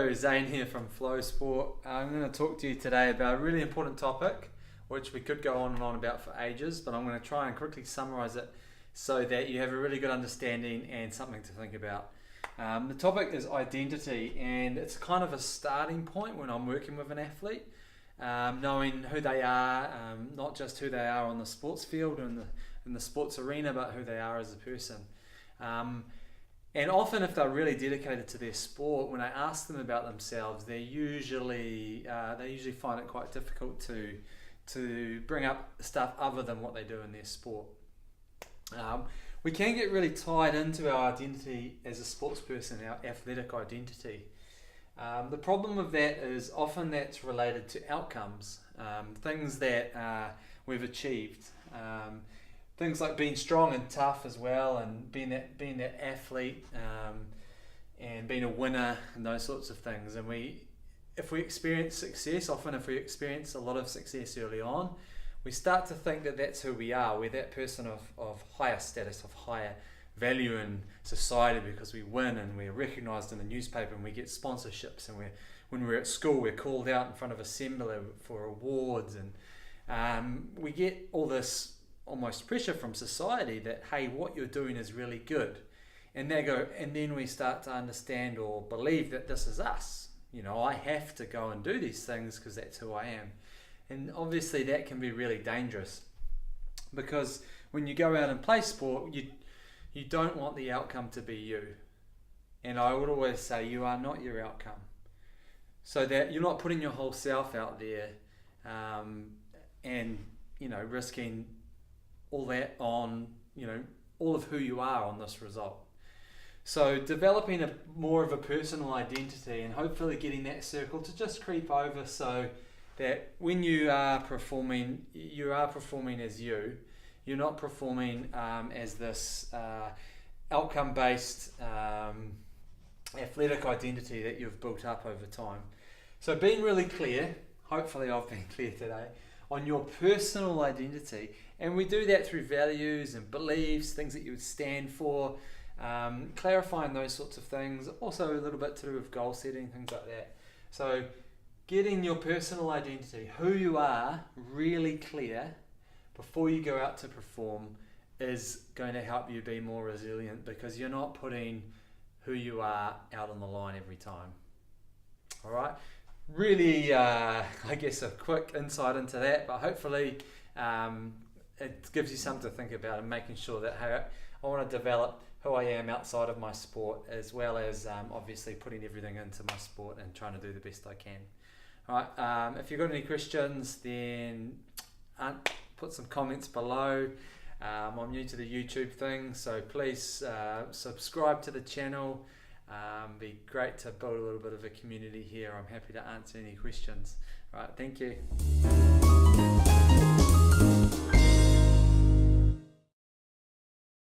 Hello, Zane here from Flow Sport. I'm going to talk to you today about a really important topic, which we could go on and on about for ages, but I'm going to try and quickly summarize it so that you have a really good understanding and something to think about. The topic is identity, and it's kind of a starting point when I'm working with an athlete, knowing who they are, not just who they are on the sports field and in the sports arena, but who they are as a person. And often, if they're really dedicated to their sport, when I ask them about themselves, they usually find it quite difficult to bring up stuff other than what they do in their sport. We can get really tied into our identity as a sports person, our athletic identity. The problem with that is often that's related to outcomes, things that we've achieved. Things like being strong and tough as well, and being that athlete, and being a winner, and those sorts of things. And if we experience success, often if we experience a lot of success early on, we start to think that that's who we are. We're that person of higher status, of higher value in society because we win and we're recognised in the newspaper and we get sponsorships. And when we're at school, we're called out in front of assembly for awards, and we get all this almost pressure from society that, hey, what you're doing is really good. And then we start to understand or believe that this is us. You know, I have to go and do these things because that's who I am. And obviously that can be really dangerous, because when you go out and play sport, you don't want the outcome to be you. And I would always say you are not your outcome. So that you're not putting your whole self out there, and, risking all that on, all of who you are on this result. So developing more of a personal identity and hopefully getting that circle to just creep over so that when you are performing as you. You're not performing as this outcome-based athletic identity that you've built up over time. So being really clear, hopefully I've been clear today, on your personal identity. And we do that through values and beliefs, things that you would stand for, clarifying those sorts of things. Also a little bit to do with goal setting, things like that. So getting your personal identity, who you are, really clear before you go out to perform is going to help you be more resilient, because you're not putting who you are out on the line every time. All right. Really, I guess a quick insight into that, but hopefully it gives you something to think about and making sure that, hey, I want to develop who I am outside of my sport, as well as obviously putting everything into my sport and trying to do the best I can. All right. If you've got any questions, then put some comments below. I'm new to the YouTube thing, so please subscribe to the channel. Be great to build a little bit of a community here. I'm happy to answer any questions. All right, thank you.